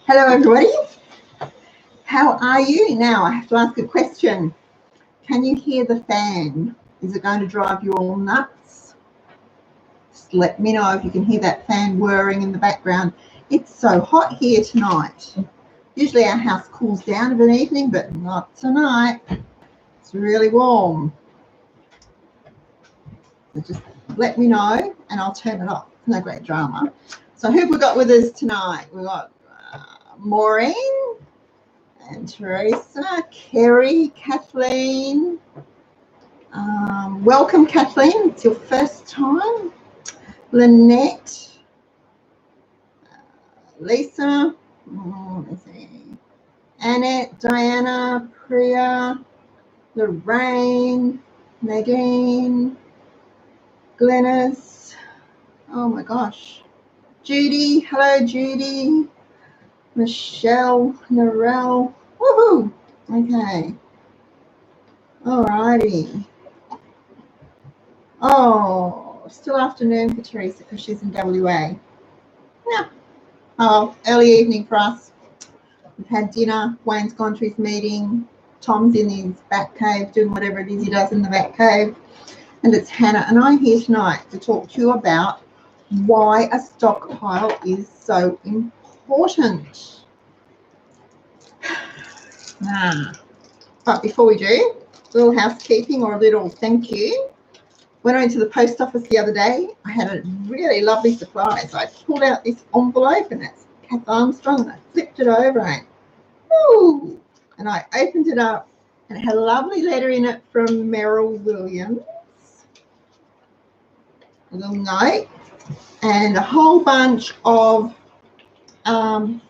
Hello everybody, how are you? Now I have to ask a question. Can you hear the fan? Is it going to drive you all nuts? Just let me know if you can hear that fan whirring in the background. It's so hot here tonight. Usually our house cools down of an evening, but not tonight. It's really warm. So just let me know and I'll turn it off. No great drama. So who have we got with us tonight? We've got Maureen and Teresa, Kerry, Kathleen. Welcome, Kathleen. It's your first time. Lynette, Lisa, let's see, Annette, Diana, Priya, Lorraine, Nadine, Glennis. Oh my gosh. Judy. Hello, Judy. Michelle, Narelle. Woohoo! Okay. Alrighty. Oh, still afternoon for Teresa because she's in WA. Yeah. Oh, early evening for us. We've had dinner. Wayne's gone to his meeting. Tom's in his back cave doing whatever it is he does in the back cave. And it's Hannah and I'm here tonight to talk to you about why a stockpile is so important. But before we do, a little housekeeping or a little thank you. When I went to the post office the other day, I had a really lovely surprise. I pulled out this envelope and that's Kath Armstrong and I flipped it over and ooh, and I opened it up and it had a lovely letter in it from Merrill Williams, a little note, and a whole bunch of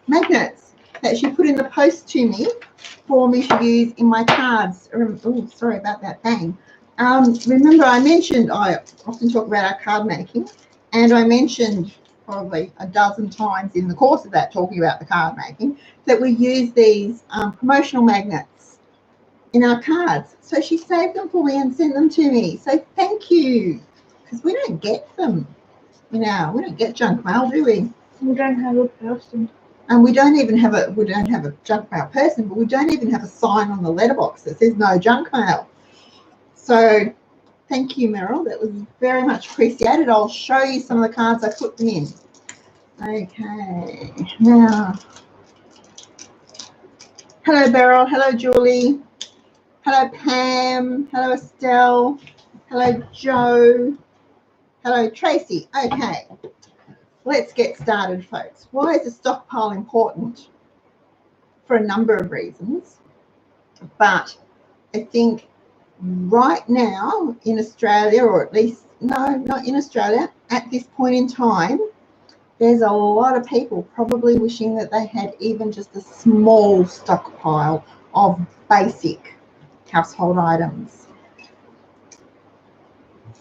magnets that she put in the post to me for me to use in my cards. Oh, sorry about that bang. Remember I mentioned, I often talk about our card making, and I mentioned probably a dozen times in the course of that talking about the card making that we use these promotional magnets in our cards. So she saved them for me and sent them to me. So thank you, because we don't get them. We don't get junk mail, do we? We don't have a person. And we don't have a junk mail person, but we don't even have a sign on the letterbox that says no junk mail. So thank you, Meryl. That was very much appreciated. I'll show you some of the cards I put them in. Okay. Now, hello, Beryl. Hello, Julie. Hello, Pam. Hello, Estelle. Hello, Joe. Hello, Tracy. Okay. Let's get started, folks. Why is a stockpile important? For a number of reasons. But I think right now in Australia, or at least, no, not in Australia, at this point in time, there's a lot of people probably wishing that they had even just a small stockpile of basic household items.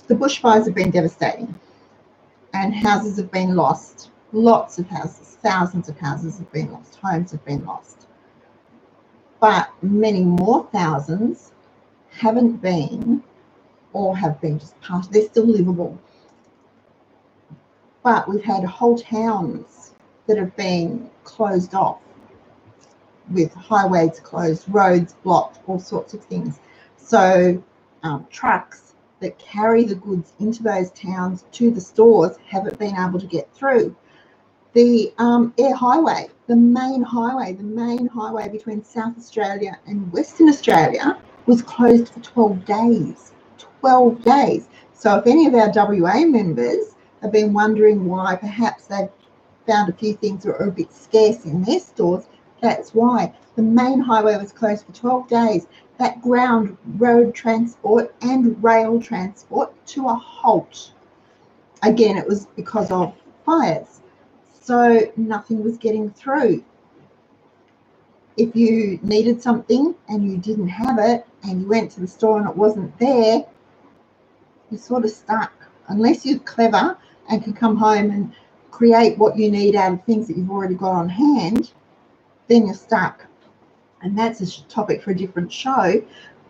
The bushfires have been devastating and houses have been lost. Lots of houses, thousands of houses have been lost, homes have been lost. But many more thousands haven't been, or have been just part, they're still livable. But we've had whole towns that have been closed off, with highways closed, roads blocked, all sorts of things. So trucks that carry the goods into those towns to the stores haven't been able to get through. The air highway, the main highway between South Australia and Western Australia was closed for 12 days. 12 days. So if any of our WA members have been wondering why perhaps they've found a few things that are a bit scarce in their stores, that's why. The main highway was closed for 12 days. That ground road transport and rail transport to a halt. Again, it was because of fires. So nothing was getting through. If you needed something and you didn't have it and you went to the store and it wasn't there, you're sort of stuck. Unless you're clever and can come home and create what you need out of things that you've already got on hand, then you're stuck. And that's a topic for a different show.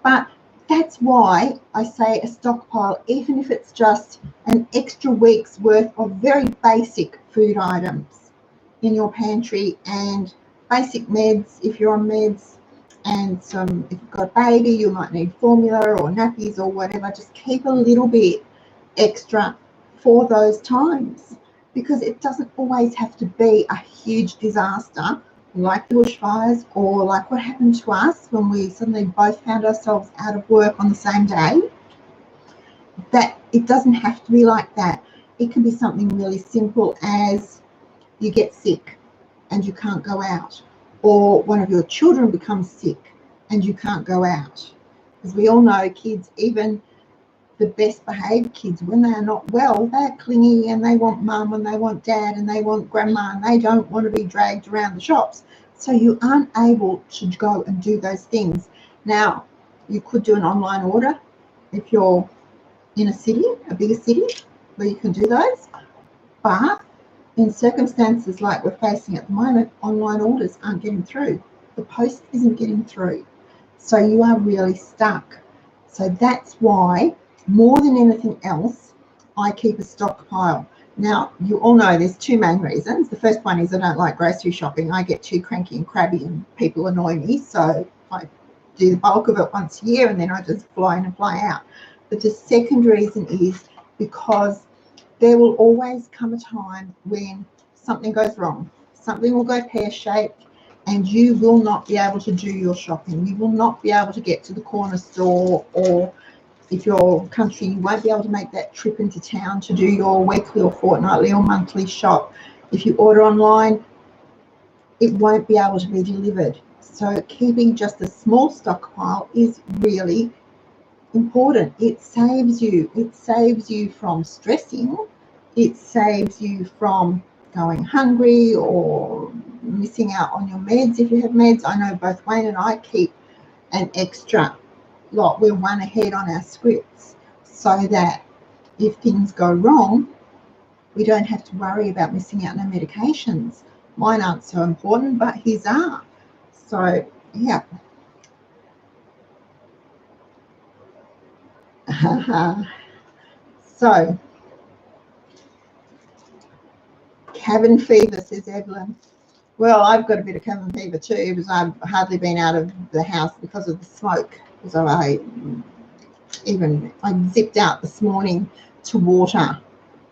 But that's why I say a stockpile, even if it's just an extra week's worth of very basic food items in your pantry, and basic meds if you're on meds, and some, if you've got a baby, you might need formula or nappies or whatever. Just keep a little bit extra for those times, because it doesn't always have to be a huge disaster like the bushfires, or like what happened to us when we suddenly both found ourselves out of work on the same day. That it doesn't have to be like that. It can be something really simple as you get sick and you can't go out, or one of your children becomes sick and you can't go out. Because we all know kids, even the best behaved kids, when they are not well, they're clingy and they want mum and they want dad and they want grandma, and they don't want to be dragged around the shops. So you aren't able to go and do those things. Now, you could do an online order if you're in a city, a bigger city, where you can do those. But in circumstances like we're facing at the moment, online orders aren't getting through. The post isn't getting through. So you are really stuck. So that's why, more than anything else, I keep a stockpile. Now, you all know there's two main reasons. The first one is I don't like grocery shopping. I get too cranky and crabby and people annoy me. So I do the bulk of it once a year and then I just fly in and fly out. But the second reason is because there will always come a time when something goes wrong. Something will go pear-shaped and you will not be able to do your shopping. You will not be able to get to the corner store, or if you're country, you won't be able to make that trip into town to do your weekly or fortnightly or monthly shop. If you order online, it won't be able to be delivered. So keeping just a small stockpile is really important. It saves you. It saves you from stressing. It saves you from going hungry or missing out on your meds if you have meds. I know both Wayne and I keep an extra lot. We're one ahead on our scripts so that if things go wrong, we don't have to worry about missing out on our medications. Mine aren't so important, but his are. So, yeah. So, cabin fever, says Evelyn. Well, I've got a bit of cabin fever too, because I've hardly been out of the house because of the smoke. So I zipped out this morning to water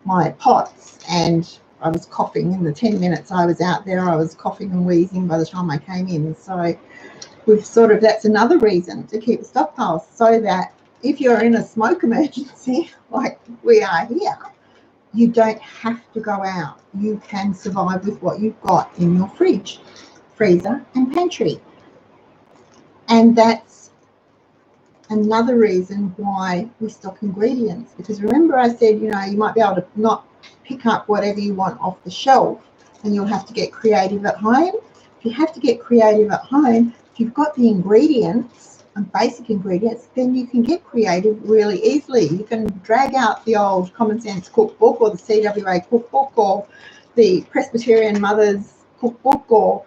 my pots, and I was coughing in the 10 minutes I was out there. I was coughing and wheezing by the time I came in. So that's another reason to keep a stockpile, so that if you're in a smoke emergency like we are here, you don't have to go out. You can survive with what you've got in your fridge, freezer and pantry. And that's another reason why we stock ingredients, because remember I said, you might be able to not pick up whatever you want off the shelf and you'll have to get creative at home. If you have to get creative at home, if you've got the ingredients and basic ingredients, then you can get creative really easily. You can drag out the old Common Sense cookbook or the CWA cookbook or the Presbyterian Mothers cookbook, or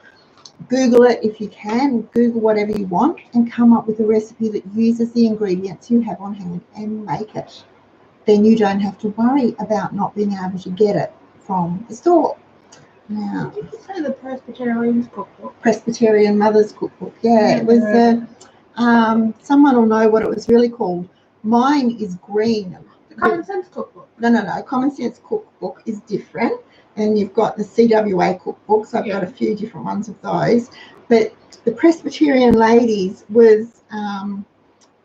Google it if you can. Google whatever you want and come up with a recipe that uses the ingredients you have on hand and make it. Then you don't have to worry about not being able to get it from the store. Now, did you say the Presbyterian cookbook? Presbyterian Mothers cookbook. Yeah, it was. Someone will know what it was really called. Mine is green. The Common Sense cookbook. No. Common Sense cookbook is different. And you've got the CWA cookbooks. I've got a few different ones of those. But the Presbyterian ladies was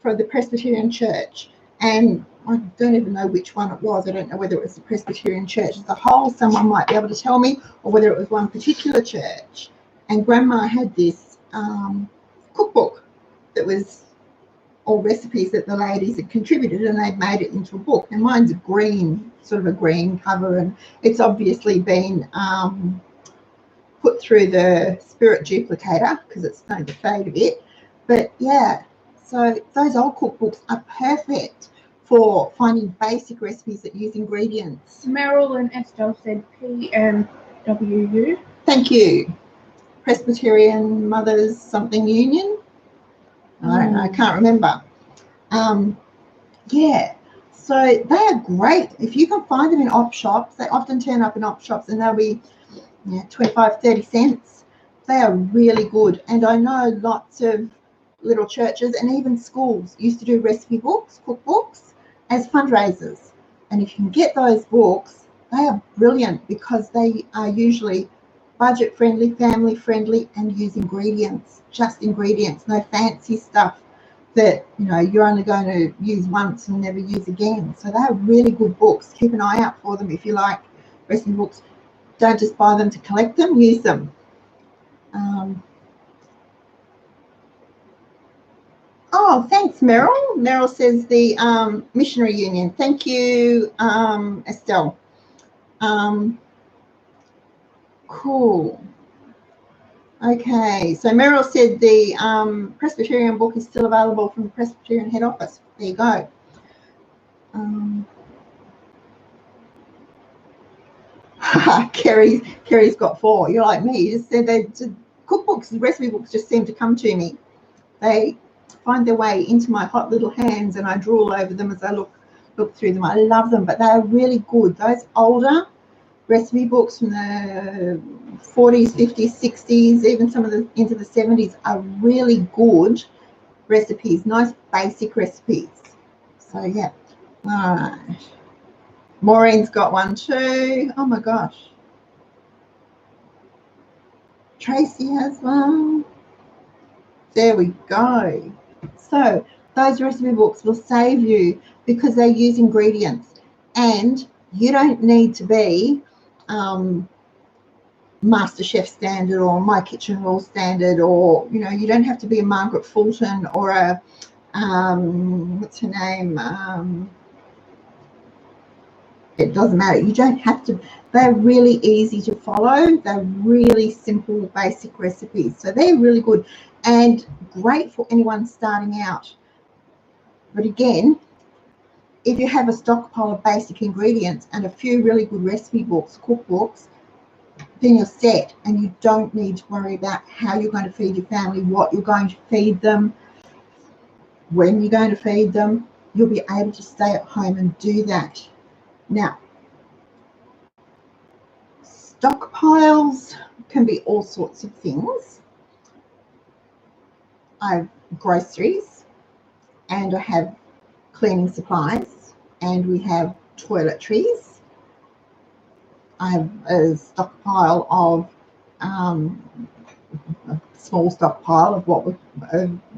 for the Presbyterian Church. And I don't even know which one it was. I don't know whether it was the Presbyterian Church as a whole. Someone might be able to tell me, or whether it was one particular church. And Grandma had this cookbook that was all recipes that the ladies had contributed, and they'd made it into a book. And mine's a green, sort of a green cover, and it's obviously been put through the spirit duplicator because it's starting to fade a bit. But yeah, so those old cookbooks are perfect for finding basic recipes that use ingredients. Meryl and Estelle said PMWU. Thank you. Presbyterian Mothers something Union. I don't know, I can't remember. Yeah, so they are great. If you can find them in op shops, they often turn up in op shops and they'll be 25, 30 cents. They are really good. And I know lots of little churches and even schools used to do recipe books, cookbooks, as fundraisers. And if you can get those books, they are brilliant because they are usually budget friendly, family friendly, and use ingredients, just ingredients, no fancy stuff that you're only going to use once and never use again. So they're really good books. Keep an eye out for them if you like recipe books. Don't just buy them to collect them, use them. Oh, thanks, Meryl. Meryl says the Missionary Union. Thank you, Estelle. Cool. Okay, so Meryl said the Presbyterian book is still available from the Presbyterian head office. There you go. Kerry's got 4. You're like me. You just said that cookbooks, recipe books just seem to come to me. They find their way into my hot little hands and I drool over them as I look through them. I love them, but they're really good. Those older recipe books from the 40s, 50s, 60s, even some of the into the 70s are really good recipes, nice basic recipes. So yeah. All right. Maureen's got one too. Oh my gosh. Tracy has one. There we go. So those recipe books will save you because they use ingredients, and you don't need to be Master Chef standard or My Kitchen Rules standard, or you don't have to be a Margaret Fulton or a what's her name, it doesn't matter. You don't have to. They're really easy to follow. They're really simple, basic recipes. So they're really good and great for anyone starting out. But again, if you have a stockpile of basic ingredients and a few really good recipe books, cookbooks, then you're set and you don't need to worry about how you're going to feed your family, what you're going to feed them, when you're going to feed them. You'll be able to stay at home and do that. Now, stockpiles can be all sorts of things. I have groceries and I have cleaning supplies and we have toiletries. I have a stockpile of a small stockpile of what would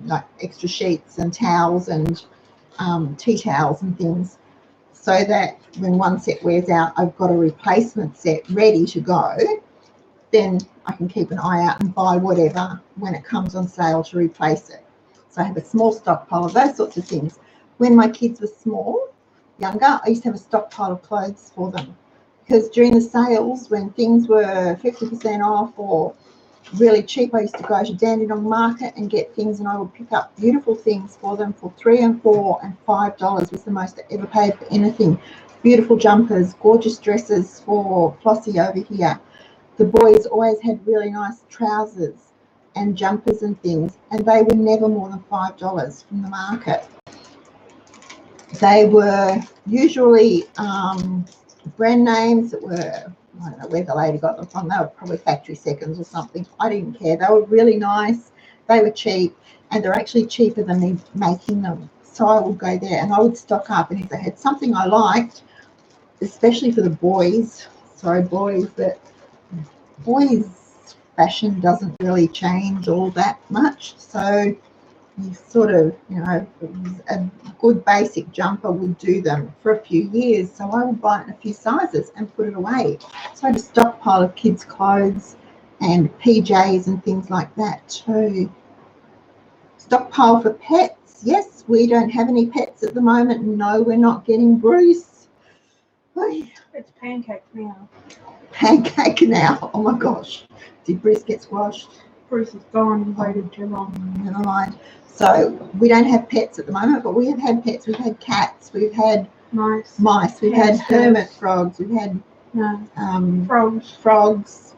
like extra sheets and towels and tea towels and things, so that when one set wears out, I've got a replacement set ready to go. Then I can keep an eye out and buy whatever when it comes on sale to replace it. So I have a small stockpile of those sorts of things. When my kids were younger, I used to have a stockpile of clothes for them, because during the sales, when things were 50% off or really cheap, I used to go to Dandenong Market and get things, and I would pick up beautiful things for them for $3 and $4 and $5 was the most I ever paid for anything. Beautiful jumpers, gorgeous dresses for Flossie over here. The boys always had really nice trousers and jumpers and things, and they were never more than $5 from the market. They were usually brand names that were, I don't know where the lady got them from. They were probably factory seconds or something. I didn't care. They were really nice. They were cheap, and they're actually cheaper than me making them. So I would go there and I would stock up, and if they had something I liked, especially for the boys, sorry boys, but boys' fashion doesn't really change all that much. So you sort of, a good basic jumper would do them for a few years. So I would buy it in a few sizes and put it away. So I had a stockpile of kids' clothes and PJs and things like that too. Stockpile for pets. Yes, we don't have any pets at the moment. No, we're not getting Bruce. It's Pancake now. Pancake now. Oh my gosh. Did Bruce get squashed? Bruce is gone. You waited too long. Never mind. So we don't have pets at the moment, but we have had pets. We've had cats. We've had mice. We've had hermit frogs. We've had frogs.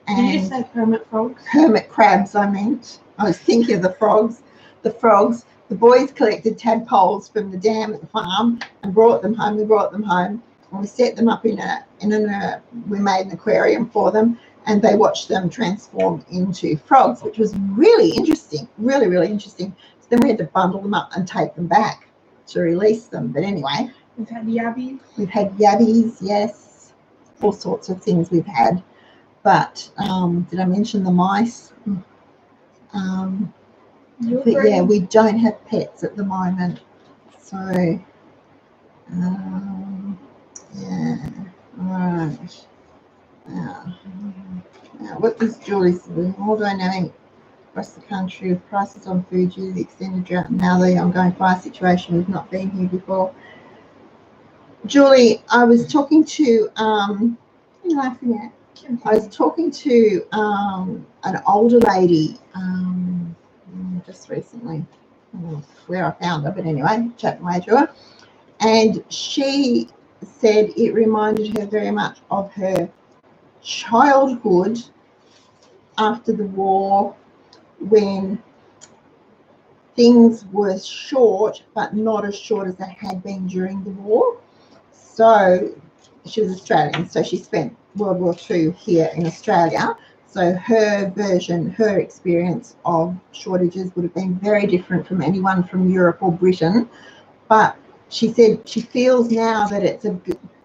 And did you say hermit frogs? Hermit crabs, I meant. I was thinking of the frogs. The frogs. the boys collected tadpoles from the dam at the farm and brought them home. We brought them home and we set them up we made an aquarium for them, and they watched them transform into frogs, which was really interesting, really, really interesting. So then we had to bundle them up and take them back to release them. But anyway. We've had yabbies. We've had yabbies, yes. All sorts of things we've had. But did I mention the mice? But yeah, we don't have pets at the moment. So, yeah, right. Now, what does Julie say? All dynamic across the country with prices on food due to the extended drought and now the ongoing fire situation. We've not been here before. Julie, I was talking to, what are you laughing at? I was talking to an older lady just recently, where I found her, but anyway, chatting away to her, and she said it reminded her very much of her childhood after the war, when things were short, but not as short as they had been during the war. So she was Australian, so she spent World War II here in Australia. So her version, her experience of shortages would have been very different from anyone from Europe or Britain. But she said she feels now that it's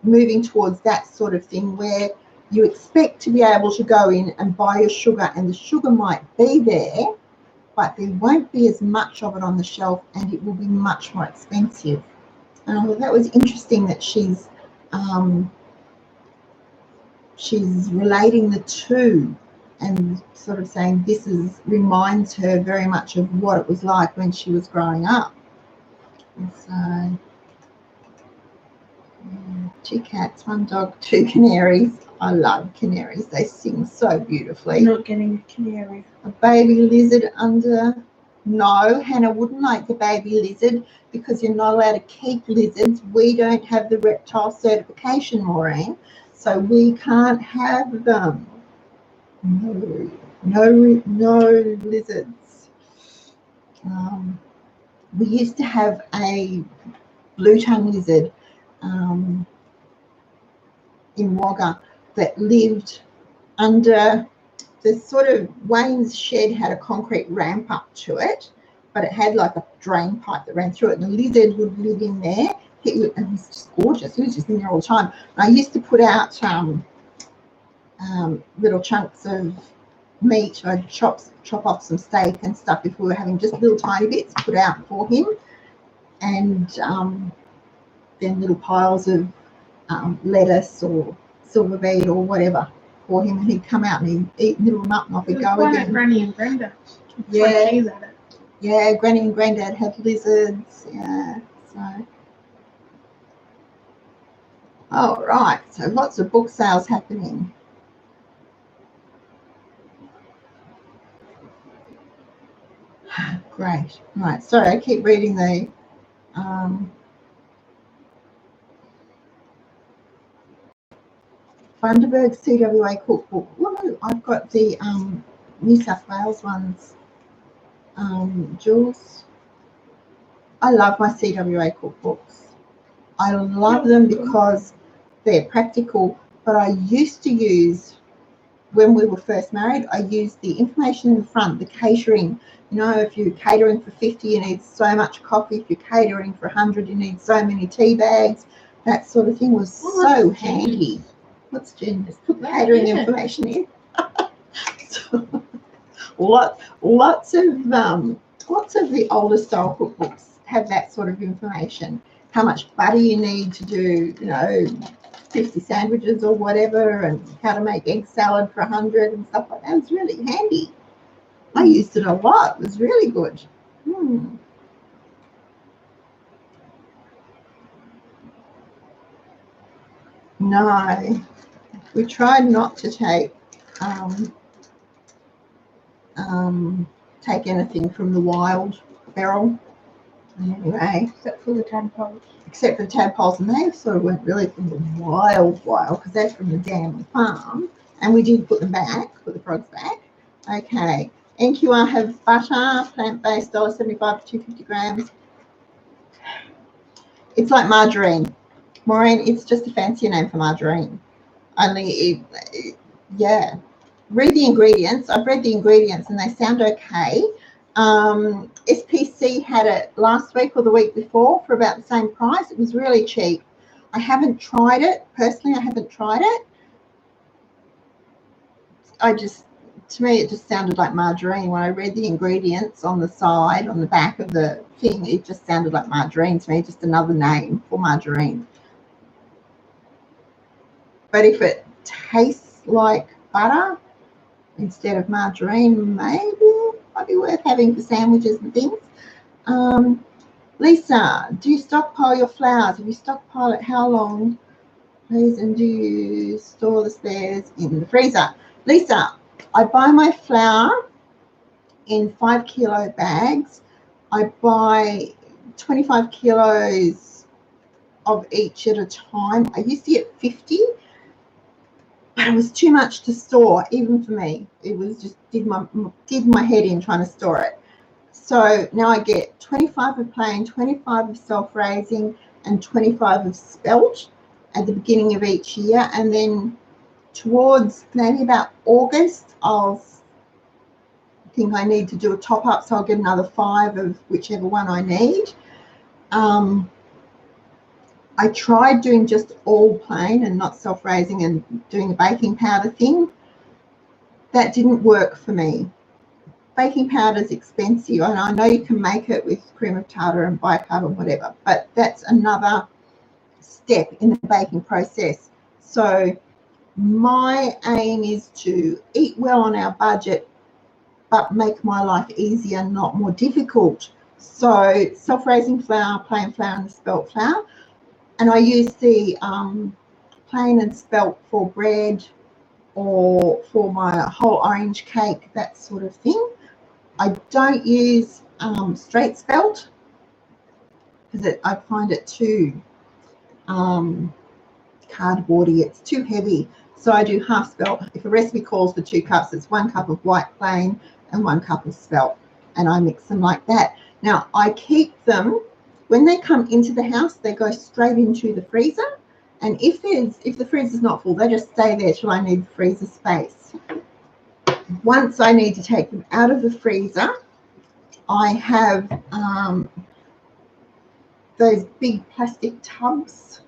moving towards that sort of thing where you expect to be able to go in and buy your sugar, and the sugar might be there, but there won't be as much of it on the shelf, and it will be much more expensive. And I thought that was interesting that she's relating the two and sort of saying this reminds her very much of what it was like when she was growing up. And so, yeah, 2 cats, 1 dog, 2 canaries. I love canaries. They sing so beautifully. I'm not getting a canary. A baby lizard under. No, Hannah wouldn't like the baby lizard because you're not allowed to keep lizards. We don't have the reptile certification, Maureen, so we can't have them. No lizards. We used to have a blue-tongue lizard in Wagga that lived under the sort of Wayne's shed had a concrete ramp up to it, but it had like a drain pipe that ran through it, and the lizard would live in there. And it was just gorgeous. He was just in there all the time. And I used to put out little chunks of meat. I'd chop off some steak and stuff if we were having just little tiny bits put out for him, and then little piles of lettuce or silver beet or whatever for him, and he'd come out and he'd eat nibble them up, and off he'd go again. Granny and Grandad. Yeah, yeah, Granny and Grandad had lizards. Yeah, so. All right, so lots of book sales happening. Great. Right, sorry, I keep reading the Bundaberg CWA cookbook. Woo, I've got the New South Wales ones. Jules, I love my CWA cookbooks. I love them because they're practical, but I used to use, when we were first married, I used the information in the front, the catering. You know, if you're catering for 50, you need so much coffee. If you're catering for 100, you need so many tea bags. That sort of thing was so handy. What's genius? Put the catering information in. So, lots of the older style cookbooks have that sort of information. How much butter you need to do, 50 sandwiches or whatever, and how to make egg salad for 100 and stuff like that. It was really handy. I used it a lot. It was really good. No, we tried not to take anything from the wild barrel. Anyway, except for the tadpoles. Except for the tadpoles, and they sort of weren't really from the wild, because they're from the dam and farm. And we did put them back, put the frogs back. Okay. NQR have butter, plant-based, $1.75 to 250 grams. It's like margarine. Maureen, it's just a fancier name for margarine. Only, yeah. Read the ingredients. I've read the ingredients and they sound okay. SPC had it last week or the week before for about the same price. It was really cheap. I haven't tried it. Personally, I haven't tried it. To me, it just sounded like margarine. When I read the ingredients on the side, on the back of the thing, it just sounded like margarine to me, just another name for margarine. But if it tastes like butter instead of margarine, maybe it might be worth having for sandwiches and things. Lisa, do you stockpile your flowers? If you stockpile it, how long, please? And do you store the spares in the freezer? Lisa, I buy my flour in 5 kilo bags. I buy 25 kilos of each at a time. I used to get 50, but it was too much to store, even for me. It was just did my head in trying to store it. So now I get 25 of plain, 25 of self-raising, and 25 of spelt at the beginning of each year. And then towards maybe about August, I'll think I need to do a top up, so I'll get another 5 of whichever one I need. I tried doing just all plain and not self-raising and doing the baking powder thing. That didn't work for me. Baking powder is expensive, and I know you can make it with cream of tartar and bicarb and whatever, but that's another step in the baking process. So my aim is to eat well on our budget, but make my life easier, not more difficult. So self-raising flour, plain flour, and the spelt flour. And I use the plain and spelt for bread or for my whole orange cake, that sort of thing. I don't use straight spelt because I find it too cardboardy. It's too heavy. So I do half spelt. If a recipe calls for 2 cups, it's 1 cup of white plain and 1 cup of spelt, and I mix them like that. Now I keep them, when they come into the house, they go straight into the freezer, and if the freezer's not full, they just stay there till I need the freezer space. Once I need to take them out of the freezer, I have those big plastic tubs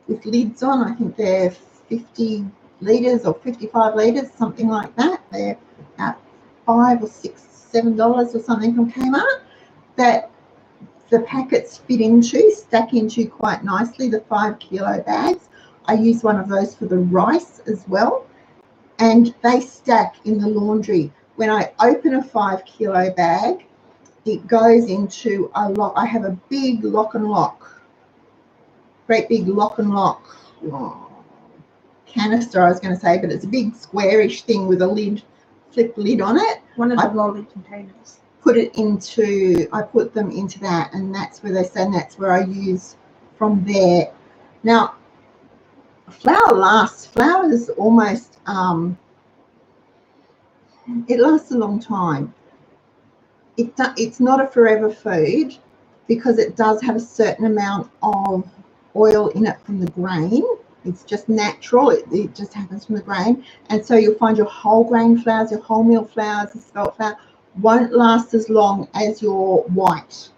with lids on. I think they're 50 litres or 55 litres, something like that. They're at $5 or $6, $7 or something from Kmart, that the packets fit into, stack into quite nicely, the 5 kilo bags. I use one of those for the rice as well, and they stack in the laundry. When I open a 5 kilo bag, it goes into a lock. I have a big lock and lock, great big lock and lock canister, I was going to say, but it's a big squarish thing with a lid, flip lid on it. One of the lolly containers. I put them into that, and that's where they say, and that's where I use from there. Now, flour lasts. Flour is almost, it lasts a long time. It's not a forever food because it does have a certain amount of oil in it from the grain. It's just natural. It just happens from the grain. And so you'll find your whole grain flours, your wholemeal flours, the spelt flour won't last as long as your white,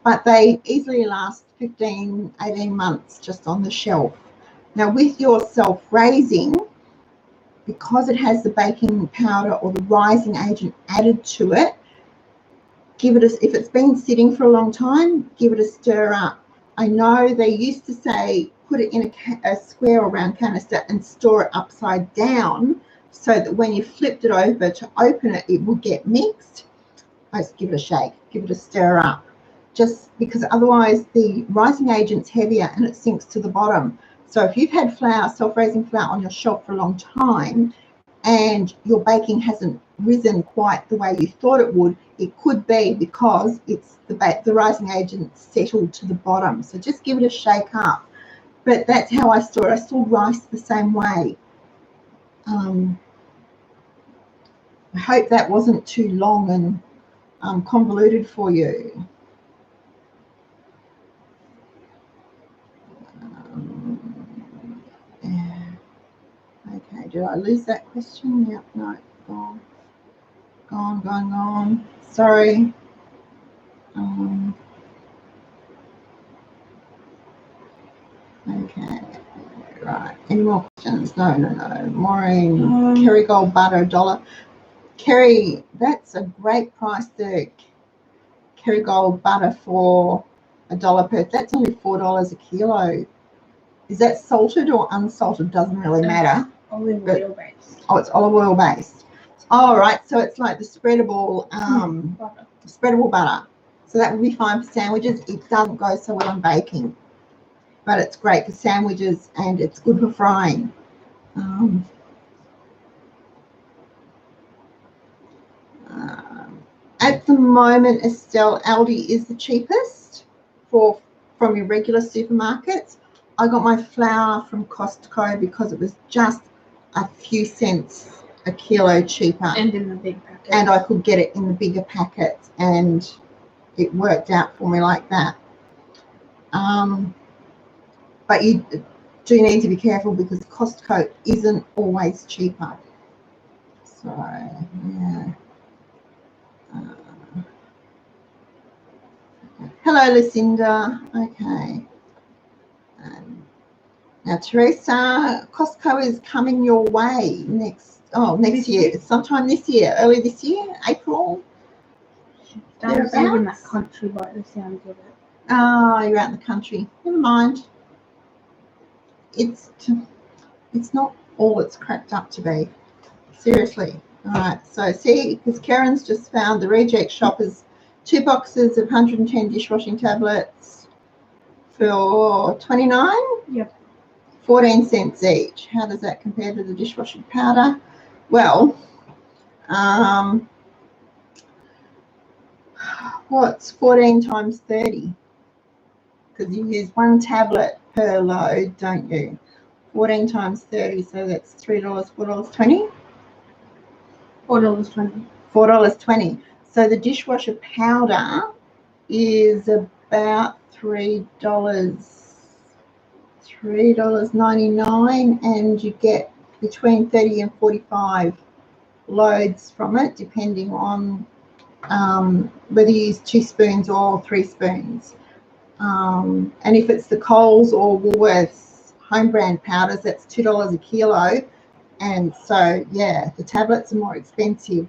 but they easily last 15, 18 months just on the shelf. Now with your self-raising, because it has the baking powder or the rising agent added to it, if it's been sitting for a long time, give it a stir up. I know they used to say put it in a square or round canister and store it upside down so that when you flipped it over to open it, it would get mixed. I just give it a shake, give it a stir up, just because otherwise the rising agent's heavier and it sinks to the bottom. So if you've had flour, self-raising flour on your shelf for a long time and your baking hasn't risen quite the way you thought it would, it could be because it's the rising agent settled to the bottom. So just give it a shake up. But that's how I store it. I store rice the same way. I hope that wasn't too long and convoluted for you. Yeah. Okay, did I lose that question? Yep, no, gone. Gone. Sorry. Okay, right. Any more questions? No. Maureen, Kerrygold butter, $1. Kerry, that's a great price there. Kerrygold butter for $1 per. That's only $4 a kilo. Is that salted or unsalted? Doesn't really matter. Olive oil based. Oh, it's olive oil based. All right, so it's like the spreadable butter. So that would be fine for sandwiches. It doesn't go so well on baking, but it's great for sandwiches and it's good for frying. At the moment, Estelle, Aldi is the cheapest from your regular supermarkets. I got my flour from Costco because it was just a few cents a kilo cheaper. And in the big packet. And I could get it in the bigger packets, and it worked out for me like that. But you do need to be careful because Costco isn't always cheaper. So, yeah. Hello, Lucinda. Okay. Now, Teresa, Costco is coming your way next year, sometime this year, early this year, April. Don't live in that country by the sound of it. Oh, you're out in the country. Never mind. It's not all it's cracked up to be. Seriously. All right. So see, because Karen's just found the reject shop is 2 boxes of 110 dishwashing tablets for $29. Yep. 14 cents each. How does that compare to the dishwashing powder? Well, what's 14 times 30? Because you use 1 tablet per load, don't you? 14 times 30, so that's $3, $4.20? $4.20. $4.20. So the dishwasher powder is about $3.99, and you get between 30 and 45 loads from it, depending on whether you use 2 spoons or 3 spoons. And if it's the Coles or Woolworths home brand powders, that's $2 a kilo. And so, yeah, the tablets are more expensive.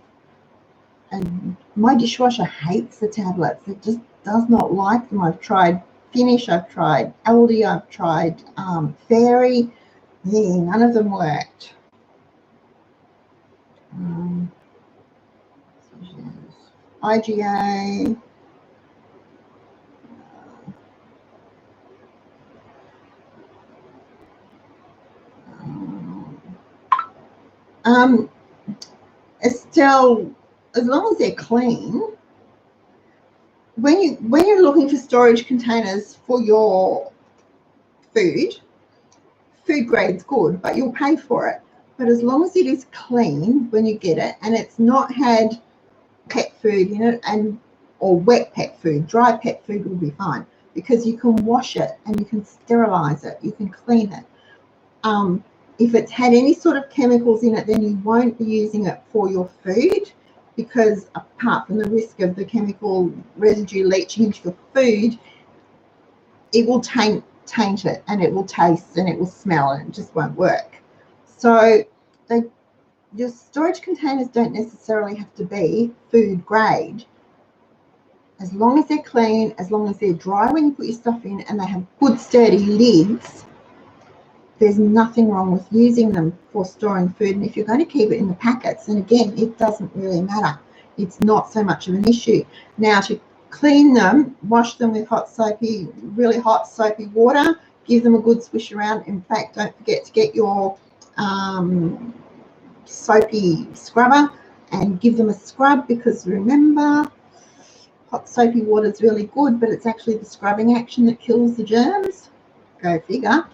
And my dishwasher hates the tablets. It just does not like them. I've tried Finish, I've tried Aldi, I've tried Fairy. Yeah, none of them worked. IGA. Estelle, as long as they're clean, when you're looking for storage containers for your food grade's good, but you'll pay for it. But as long as it is clean when you get it, and it's not had pet food in it, or wet pet food, dry pet food will be fine, because you can wash it and you can sterilize it, you can clean it. If it's had any sort of chemicals in it, then you won't be using it for your food, because apart from the risk of the chemical residue leaching into your food, it will taint it, and it will taste and it will smell, and it just won't work. So your storage containers don't necessarily have to be food grade. As long as they're clean, as long as they're dry when you put your stuff in, and they have good sturdy lids, there's nothing wrong with using them for storing food. And if you're going to keep it in the packets, then again, it doesn't really matter. It's not so much of an issue. Now, to clean them, wash them with really hot soapy water, give them a good swish around. In fact, don't forget to get your soapy scrubber and give them a scrub, because remember, hot soapy water is really good, but it's actually the scrubbing action that kills the germs. Go figure.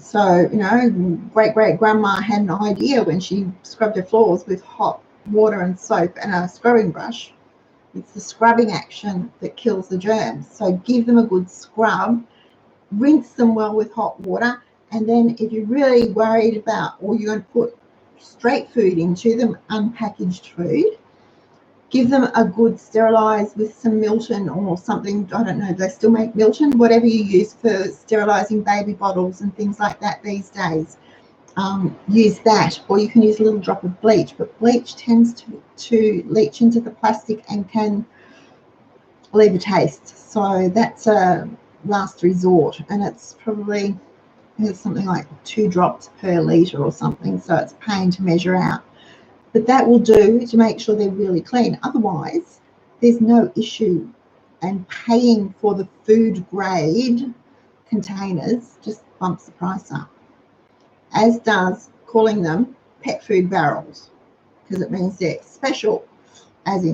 So, you know, great-great-grandma had an idea when she scrubbed her floors with hot water and soap and a scrubbing brush. It's the scrubbing action that kills the germs. So give them a good scrub, rinse them well with hot water, and then if you're really worried about, or you're going to put straight food into them, unpackaged food, give them a good sterilize with some Milton or something. I don't know, do they still make Milton? Whatever you use for sterilizing baby bottles and things like that these days. Use that, or you can use a little drop of bleach, but bleach tends to leach into the plastic and can leave a taste. So that's a last resort, and it's probably something like 2 drops per litre or something, so it's a pain to measure out. But that will do to make sure they're really clean. Otherwise, there's no issue, and paying for the food grade containers just bumps the price up, as does calling them pet food barrels, because it means they're special, as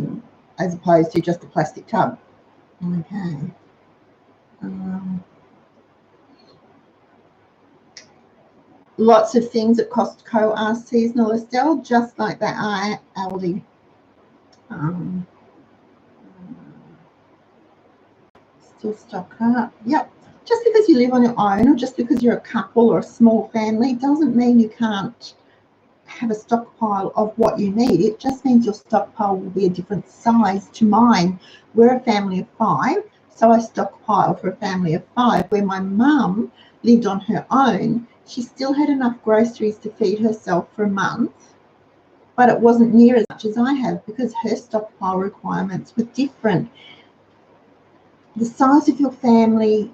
opposed to just a plastic tub. Okay. Lots of things at Costco are seasonal, Estelle, just like they are at Aldi. Still stock up. Yep. Just because you live on your own, or just because you're a couple or a small family, doesn't mean you can't have a stockpile of what you need. It just means your stockpile will be a different size to mine. We're a family of 5, so I stockpile for a family of 5. Where my mum lived on her own, she still had enough groceries to feed herself for a month, but it wasn't near as much as I have because her stockpile requirements were different. The size of your family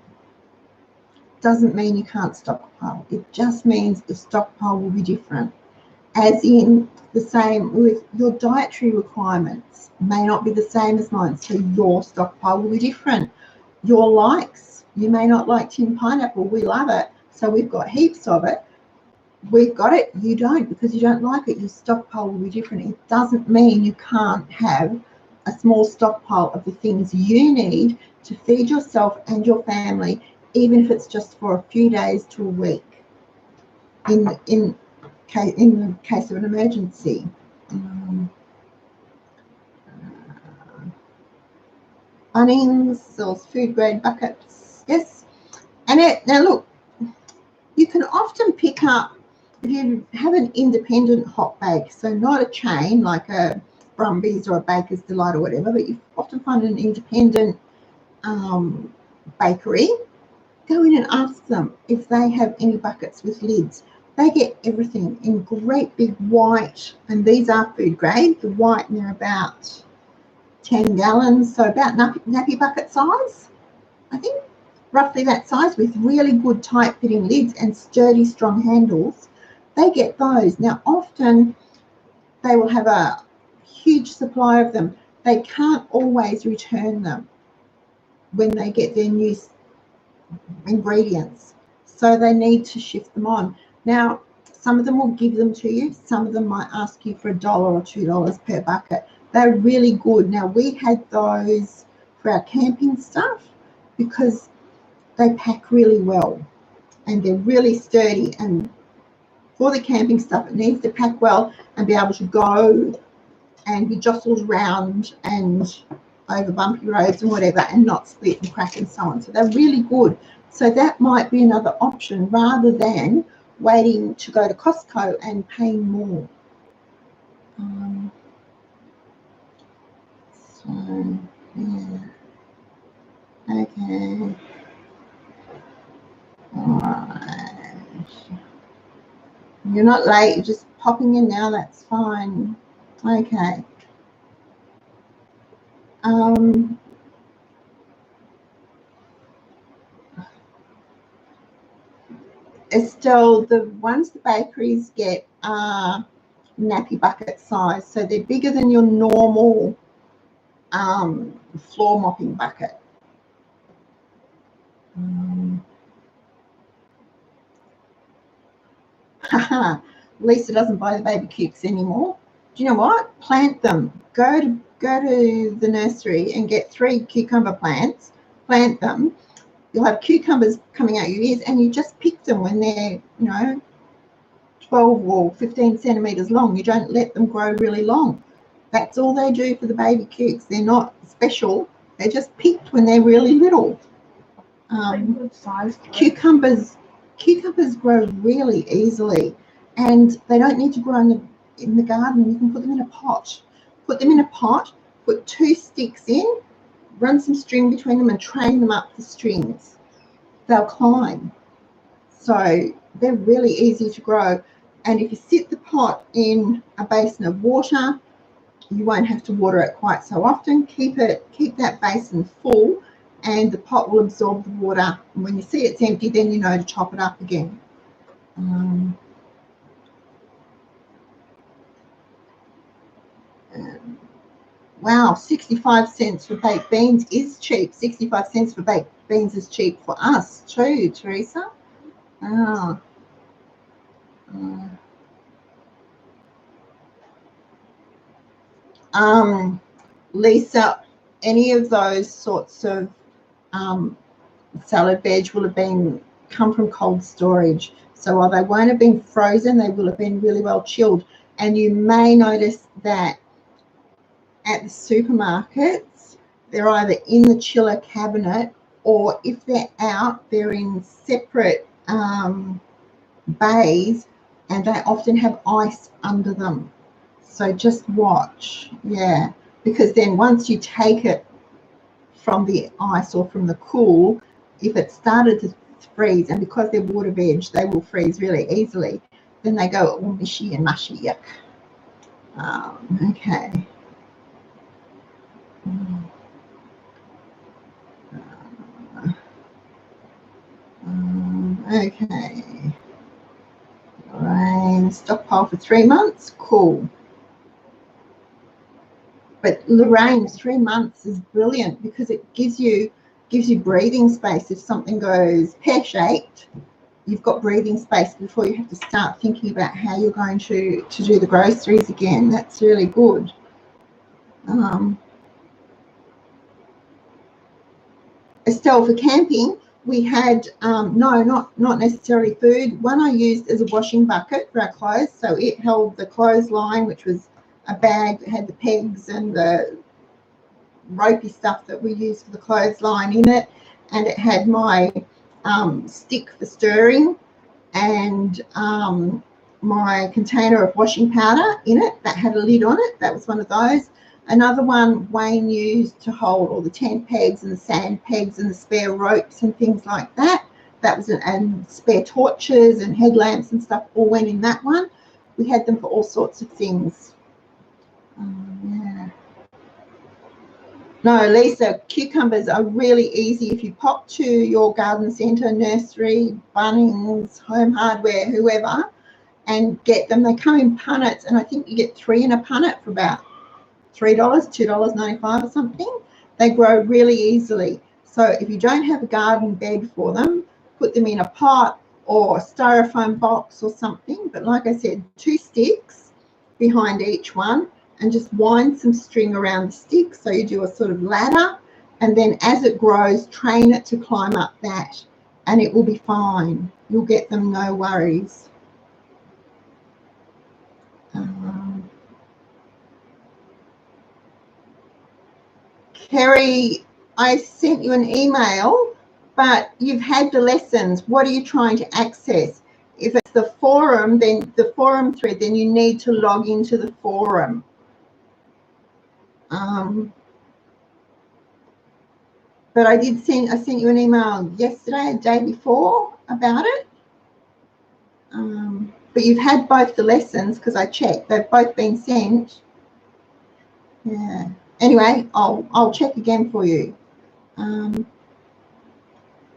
doesn't mean you can't stockpile. It just means the stockpile will be different. As in, the same with your dietary requirements may not be the same as mine, so your stockpile will be different. Your likes, you may not like tin pineapple, we love it, so we've got heaps of it. We've got it, you don't, because you don't like it. Your stockpile will be different. It doesn't mean you can't have a small stockpile of the things you need to feed yourself and your family, even if it's just for a few days to a week, in the case of an emergency. Bunnings sells food grade buckets. Yes. And now look, you can often pick up, if you have an independent hot bake, so not a chain like a Brumbies or a Baker's Delight or whatever, but you often find an independent bakery, go in and ask them if they have any buckets with lids. They get everything in great big white, and these are food grade, the white, and they're about 10 gallons, so about nappy bucket size, I think, roughly that size, with really good tight fitting lids and sturdy strong handles. They get those. Now often they will have a huge supply of them. They can't always return them when they get their new ingredients, so they need to shift them on. Now some of them will give them to you, some of them might ask you for $1 or $2 per bucket. They're really good. Now we had those for our camping stuff because they pack really well and they're really sturdy, and for the camping stuff it needs to pack well and be able to go and be jostled around and over bumpy roads and whatever, and not split and crack and so on. So they're really good. So that might be another option rather than waiting to go to Costco and paying more. So yeah, okay, all right. You're not late, you're just popping in now, that's fine. Okay. Estelle, the ones the bakeries get are nappy bucket size, so they're bigger than your normal floor mopping bucket. Lisa doesn't buy the baby cukes anymore. Do you know what? Plant them. Go to the nursery and get 3 cucumber plants, plant them, you'll have cucumbers coming out your ears, and you just pick them when they're, 12 or 15 centimeters long. You don't let them grow really long. That's all they do for the baby cukes. They're not special. They're just picked when they're really little. Good size. Cucumbers grow really easily, and they don't need to grow in the garden. You can put them in a pot. Put them in a pot, put 2 sticks in, run some string between them and train them up the strings. They'll climb. So they're really easy to grow. And if you sit the pot in a basin of water, you won't have to water it quite so often. Keep that basin full, and the pot will absorb the water. And when you see it's empty, then you know to top it up again. Wow, 65 cents for baked beans is cheap. 65 cents for baked beans is cheap for us too, Teresa. Wow. Lisa, any of those sorts of salad veg will have come from cold storage. So while they won't have been frozen, they will have been really well chilled. And you may notice that at the supermarkets, they're either in the chiller cabinet, or if they're out, they're in separate bays, and they often have ice under them. So just watch, yeah, because then once you take it from the ice or from the cool, if it started to freeze, and because they're water veg, they will freeze really easily, then they go all mushy and mushy. Yuck. Okay. Okay. Lorraine, stockpile for 3 months. Cool. But Lorraine, 3 months is brilliant because it gives you breathing space. If something goes pear-shaped, you've got breathing space before you have to start thinking about how you're going to do the groceries again. That's really good. Estelle, for camping, we had, no, not necessarily food. One I used as a washing bucket for our clothes. So it held the clothesline, which was a bag that had the pegs and the ropey stuff that we use for the clothesline in it. And it had my stick for stirring, and my container of washing powder in it that had a lid on it. That was one of those. Another one Wayne used to hold all the tent pegs and the sand pegs and the spare ropes and things like that. That was and spare torches and headlamps and stuff all went in that one. We had them for all sorts of things. Yeah. No, Lisa, cucumbers are really easy. If you pop to your garden centre, nursery, Bunnings, Home Hardware, whoever, and get them. They come in punnets, and I think you get 3 in a punnet for about $3, $2.95 or something. They grow really easily. So if you don't have a garden bed for them, put them in a pot or a styrofoam box or something. But like I said, 2 sticks behind each one, and just wind some string around the stick. So you do a sort of ladder, and then as it grows, train it to climb up that, and it will be fine. You'll get them, no worries. Kerry, I sent you an email, but you've had the lessons. What are you trying to access? If it's the forum, then the forum thread, then you need to log into the forum. But I sent you an email yesterday, a day before, about it. But you've had both the lessons, because I checked. They've both been sent. Yeah. Anyway, I'll check again for you.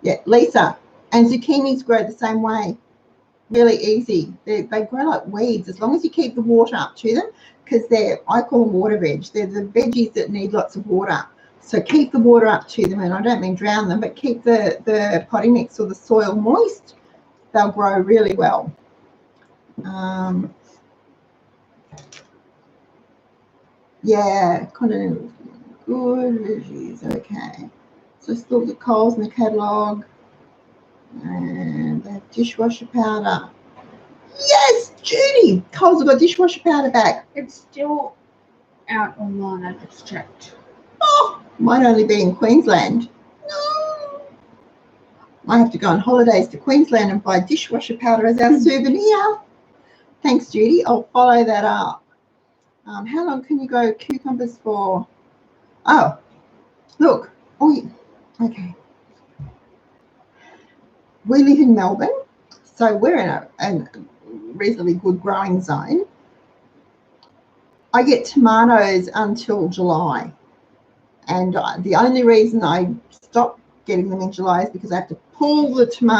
Yeah, Lisa, and zucchinis grow the same way. Really easy. They grow like weeds as long as you keep the water up to them, because I call them water veg. They're the veggies that need lots of water. So keep the water up to them, and I don't mean drown them, but keep the potting mix or the soil moist. They'll grow really well. Yeah, continental, good veggies, okay. Just looked at Coles in the catalogue. And they have dishwasher powder. Yes, Judy! Coles have got dishwasher powder back. It's still out online, I just checked. Oh, might only be in Queensland. No. I have to go on holidays to Queensland and buy dishwasher powder as our souvenir. Thanks, Judy. I'll follow that up. How long can you grow cucumbers for? Oh, look. Oh, okay. We live in Melbourne, so we're in a reasonably good growing zone. I get tomatoes until July, and the only reason I stop getting them in July is because I have to pull the tomatoes